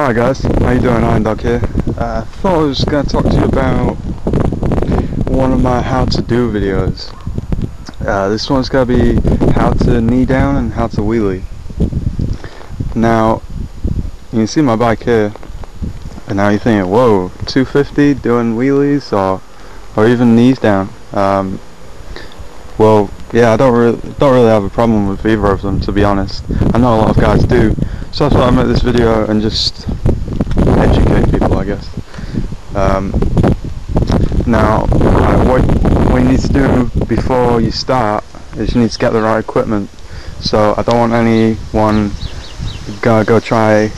Hi guys, how you doing? Iron Dog here. Thought I was going to talk to you about one of my how to do videos. This one's going to be how to knee down and how to wheelie. Now, you can see my bike here, and now you're thinking, whoa, 250 doing wheelies or even knees down. Well, yeah, I don't really have a problem with either of them, to be honest. I know a lot of guys do, so I thought I'd make this video and just educate people, I guess. Now, what you need to do before you start is you need to get the right equipment. So I don't want anyone go try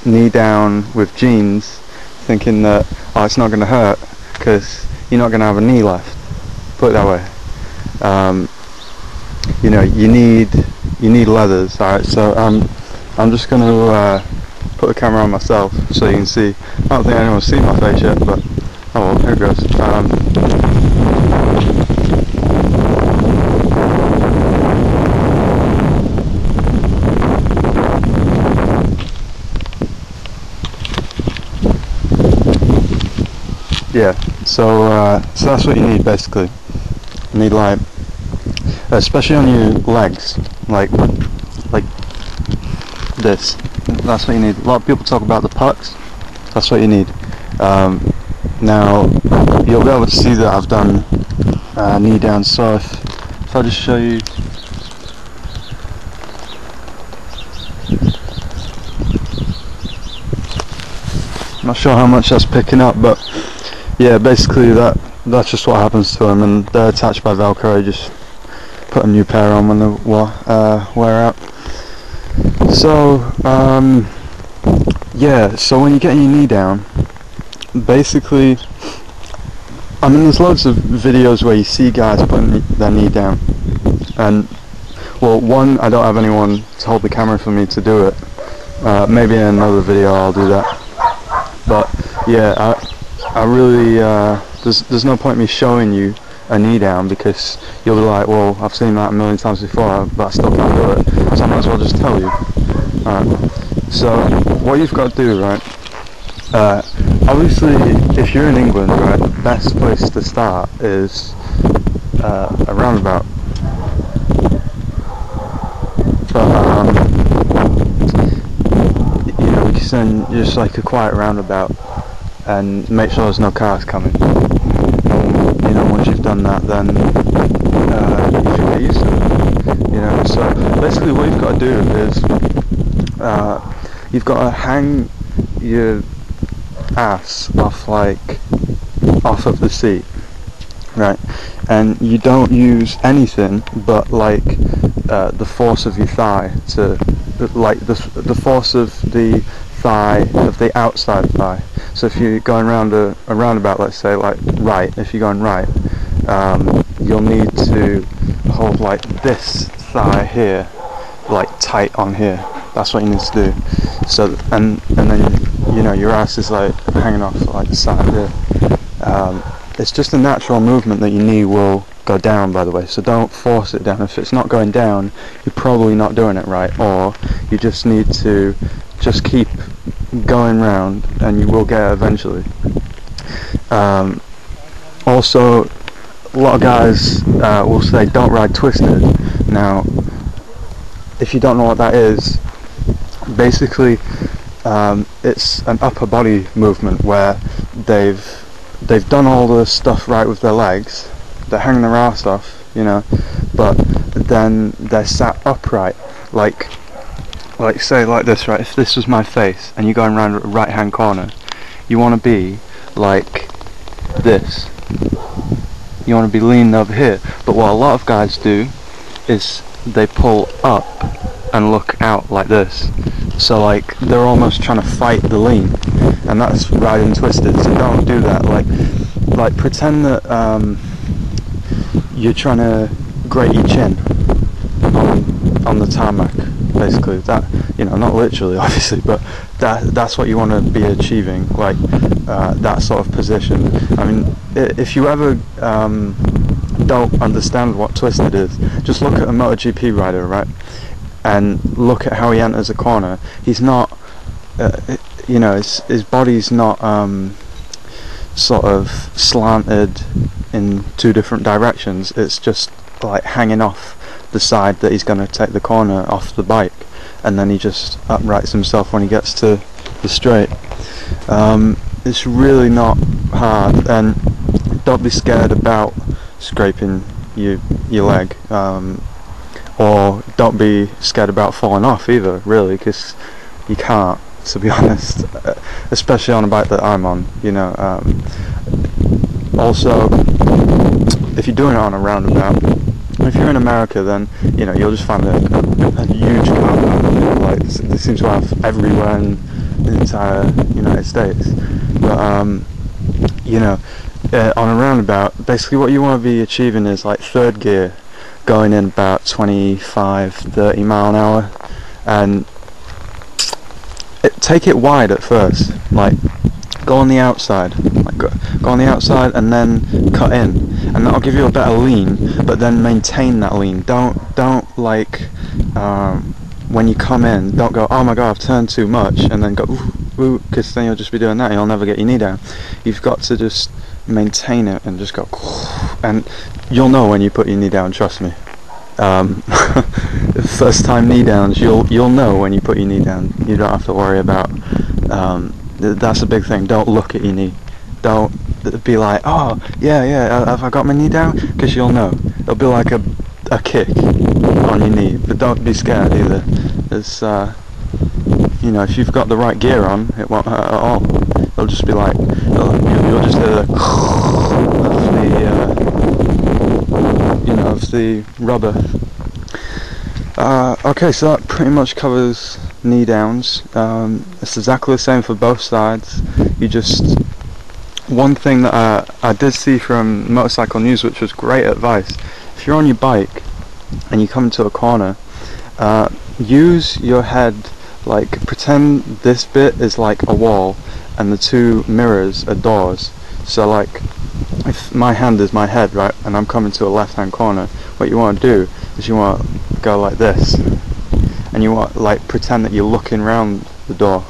knee down with jeans thinking that, oh, it's not going to hurt because you're not going to have a knee left. Put it that way. You know, you need leathers. Alright, so I'm just going to put the camera on myself so you can see. I don't think anyone's seen my face yet, but oh well, here it goes. Yeah, so that's what you need basically. You need, like, especially on your legs, like this. That's what you need. A lot of people talk about the pucks. That's what you need. Now you'll be able to see that I've done knee down. So if I just show you. I'm not sure how much that's picking up, but yeah, basically that's just what happens to them, and they're attached by Velcro. You just put a new pair on when they wear out. So yeah, so when you get your knee down, basically, I mean, there's loads of videos where you see guys putting their knee down, and well, one, I don't have anyone to hold the camera for me to do it. Maybe in another video I'll do that, but yeah, I really there's no point in me showing you a knee down because you'll be like, well, I've seen that a million times before, but I still can't do it, so I might as well just tell you. So what you've got to do, right, obviously if you're in England, right, the best place to start is a roundabout. But you know, you can send just like a quiet roundabout and make sure there's no cars coming. You know, once you've done that, then you should get used to it. You know, so basically what you've got to do is you've got to hang your ass off of the seat, right? And you don't use anything but like the force of your thigh to, like the force of the thigh, of the outside thigh. So if you're going around a roundabout, let's say like right, if you're going right, you'll need to hold like this thigh here, like tight on here. That's what you need to do. So and then, you know, your ass is like hanging off like the side here. It's just a natural movement that your knee will go down, by the way, so don't force it down. If it's not going down, you're probably not doing it right, or you just need to just keep going round and you will get it eventually. Also, a lot of guys will say don't ride twisted. Now, if you don't know what that is, basically it's an upper body movement where they've done all the stuff right with their legs, they're hanging their arse off, you know, but then they're sat upright, like say like this, right? If this was my face and you're going around a right hand corner, you want to be like this. You want to be leaning over here. But what a lot of guys do is they pull up and look out like this. So like they're almost trying to fight the lean, and that's riding twisted. So don't do that. Like pretend that you're trying to grate your chin on the tarmac. Basically, that, you know, not literally obviously, but that's what you want to be achieving, like that sort of position. I mean, if you ever don't understand what twisted is, just look at a MotoGP rider, right, and look at how he enters a corner. He's not you know, his body's not sort of slanted in two different directions. It's just like hanging off the side that he's going to take the corner off the bike, and then he just uprights himself when he gets to the straight. It's really not hard, and don't be scared about scraping your leg, or don't be scared about falling off either, really, because you can't, to be honest, especially on a bike that I'm on, you know. Also, if you're doing it on a roundabout, if you're in America, then you know you'll just find a huge car park, like they seem to have everywhere in the entire United States. But you know, on a roundabout, basically what you want to be achieving is like third gear, going in about 25-30 mile an hour, and take it wide at first, like go on the outside, like go on the outside and then cut in, and that'll give you a better lean, but then maintain that lean. Don't like when you come in, don't go, oh my god, I've turned too much, and then go ooh, because then you'll just be doing that and you'll never get your knee down. You've got to just maintain it and just go, and you'll know when you put your knee down, trust me. First time knee downs, you'll know when you put your knee down. You don't have to worry about that's a big thing. Don't look at your knee. Don't be like, oh yeah, have I got my knee down? Because you'll know. It'll be like a kick on your knee, but don't be scared either. It's you know, if you've got the right gear on, it won't hurt at all. It'll just be like you'll just hear the of the rubber. Okay, so that pretty much covers knee downs. It's exactly the same for both sides. You just, one thing that I did see from Motorcycle News, which was great advice: if you're on your bike and you come into a corner, use your head, like pretend this bit is like a wall and the two mirrors are doors. So like, if my hand is my head, right, and I'm coming to a left-hand corner, what you want to do is you want to go like this, and you want like pretend that you're looking round the door,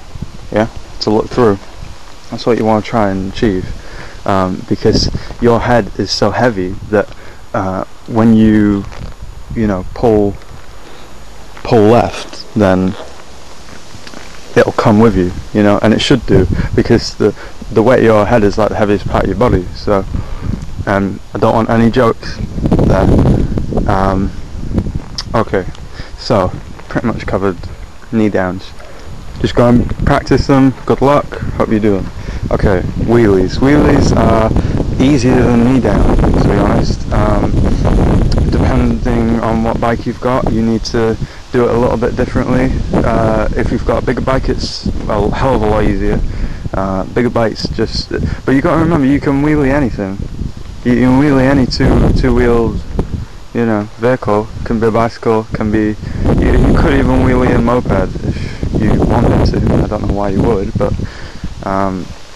yeah, to look through. That's what you want to try and achieve, because your head is so heavy that when you know pull left, then it'll come with you, you know, and it should do, because the weight of your head is like the heaviest part of your body. So I don't want any jokes there. Okay, so pretty much covered knee downs. Just go and practice them. Good luck, hope you do them. Okay, wheelies are easier than knee down, to be honest. Depending on what bike you've got, you need to do it a little bit differently. If you've got a bigger bike, it's a hell of a lot easier. Bigger bikes just, but you got to remember, you can wheelie anything. You can wheelie any two-wheeled, you know, vehicle. Can be a bicycle, can be, you could even wheelie a moped if you wanted to. I don't know why you would, but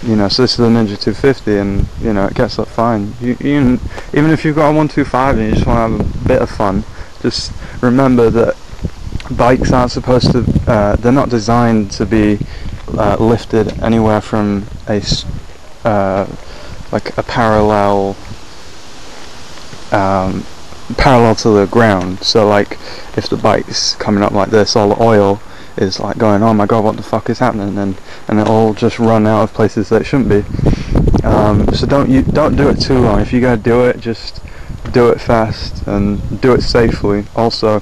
you know, so this is a Ninja 250, and you know, it gets up fine. Even if you've got a 125 and you just want to have a bit of fun, just remember that bikes aren't supposed to, they're not designed to be lifted anywhere from a like a parallel to the ground. So like if the bike's coming up like this, all the oil is like going, oh my god, what the fuck is happening, and it'll just run out of places that it shouldn't be. So don't do it too long. If you gotta do it, just do it fast and do it safely. Also,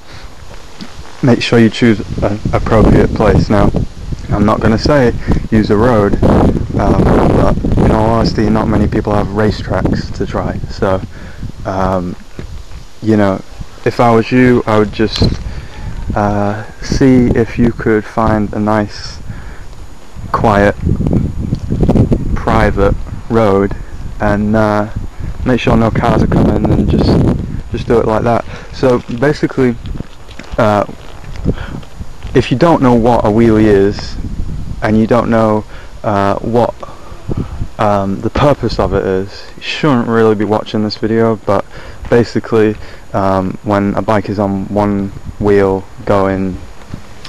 make sure you choose an appropriate place. Now, I'm not going to say use a road, but in all honesty, not many people have racetracks to try. So, you know, if I was you, I would just see if you could find a nice, quiet, private road, and make sure no cars are coming, and just do it like that. So basically, if you don't know what a wheelie is, and you don't know what the purpose of it is, you shouldn't really be watching this video. But basically, when a bike is on one wheel going,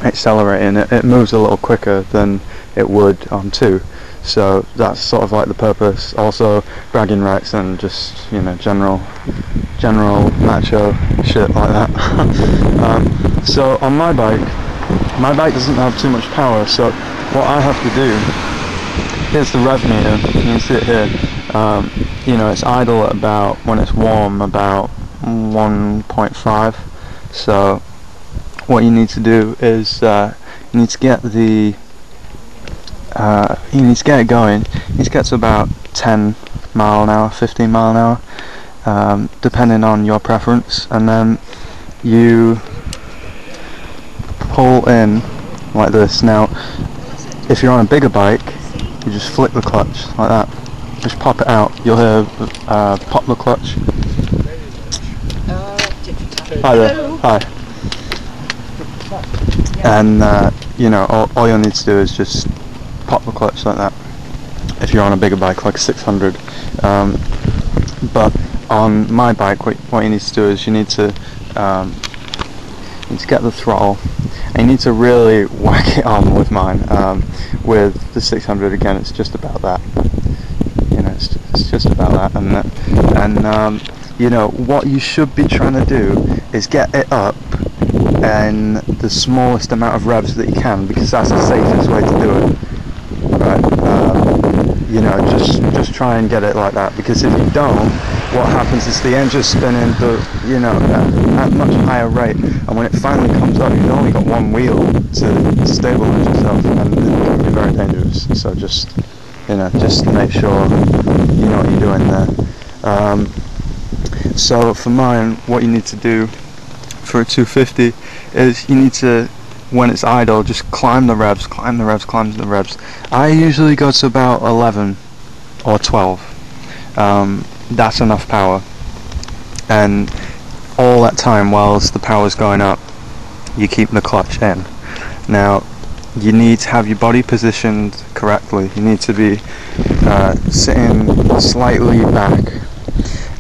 accelerating, it moves a little quicker than it would on 2. So that's sort of like the purpose. Also bragging rights and just, you know, general macho shit like that. So on my bike doesn't have too much power, so what I have to do, here's the rev meter, you can see it here. You know, it's idle at about, when it's warm, about 1.5. So what you need to do is you need to get the you need to get it going. You need to get to about 10 mile an hour, 15 mile an hour, depending on your preference, and then you pull in like this. Now if you're on a bigger bike, you just flick the clutch like that, just pop it out. You'll hear pop the clutch. Hi there. Hi. And you know, all you'll need to do is just pop the clutch like that if you're on a bigger bike like a 600. But on my bike, what you need to do is you need to get the throttle, and you need to really whack it on with mine. With the 600, again, it's just about that. You know, it's just about that. And you know, what you should be trying to do is get it up in the smallest amount of revs that you can, because that's the safest way to do it. Right? You know, just try and get it like that, because if you don't, what happens is the engine's spinning you know, at a much higher rate, and when it finally comes up, you've only got one wheel to stabilize yourself, and it can be very dangerous. So just, you know, just make sure you know what you're doing there. So for mine, what you need to do for a 250 is you need to, when it's idle, just climb the revs. I usually go to about 11 or 12. That's enough power, and all that time whilst the power's going up, you keep the clutch in. Now you need to have your body positioned correctly. You need to be sitting slightly back,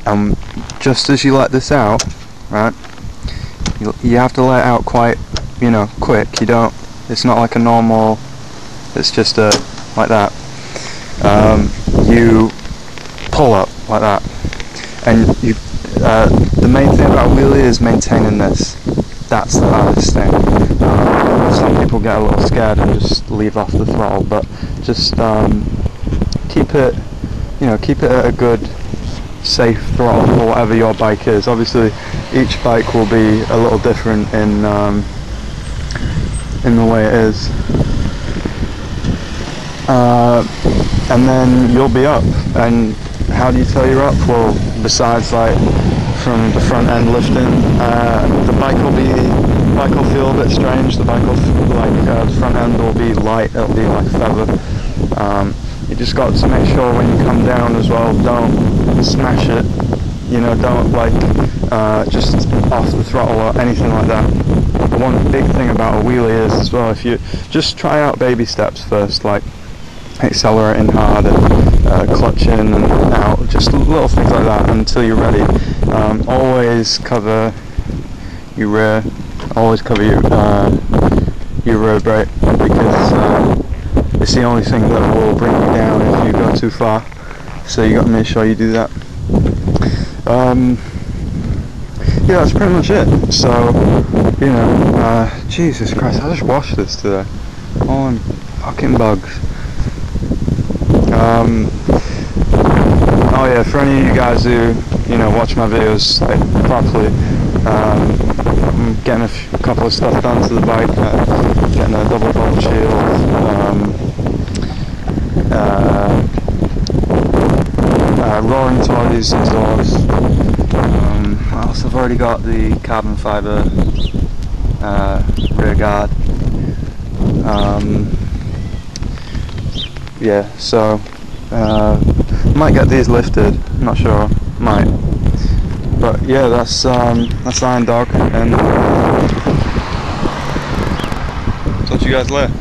and just as you let this out, right, you have to let it out quite, you know, quick. You don't, it's not like a normal, it's just like that. You pull up like that, and you the main thing about a wheelie is maintaining this. That's the hardest thing. Some people get a little scared and just leave off the throttle, but just keep it, you know, keep it at a good safe throttle for whatever your bike is. Obviously each bike will be a little different in the way it is, and then you'll be up. And how do you tell you're up? Well, besides like from the front end lifting, the bike will feel a bit strange. The bike will the front end will be light. It'll be like feather. You just got to make sure when you come down as well, don't smash it. You know, don't like just off the throttle or anything like that. One big thing about a wheelie is as well, if you just try out baby steps first, like accelerating hard and clutching and out, just little things like that until you're ready. Always cover your rear, always cover your rear brake, because it's the only thing that will bring you down if you go too far. So you got to make sure you do that. Yeah, that's pretty much it. So, you know, Jesus Christ, I just washed this today. All them fucking bugs. Oh yeah, for any of you guys who, you know, watch my videos like properly, I'm getting a couple of stuff done to the bike, getting a double bubble shield, roaring toys indoors. What else? I've already got the carbon fibre rear guard. Yeah, so might get these lifted. Not sure. Might. But yeah, that's Iron Dog, and talk to you guys later.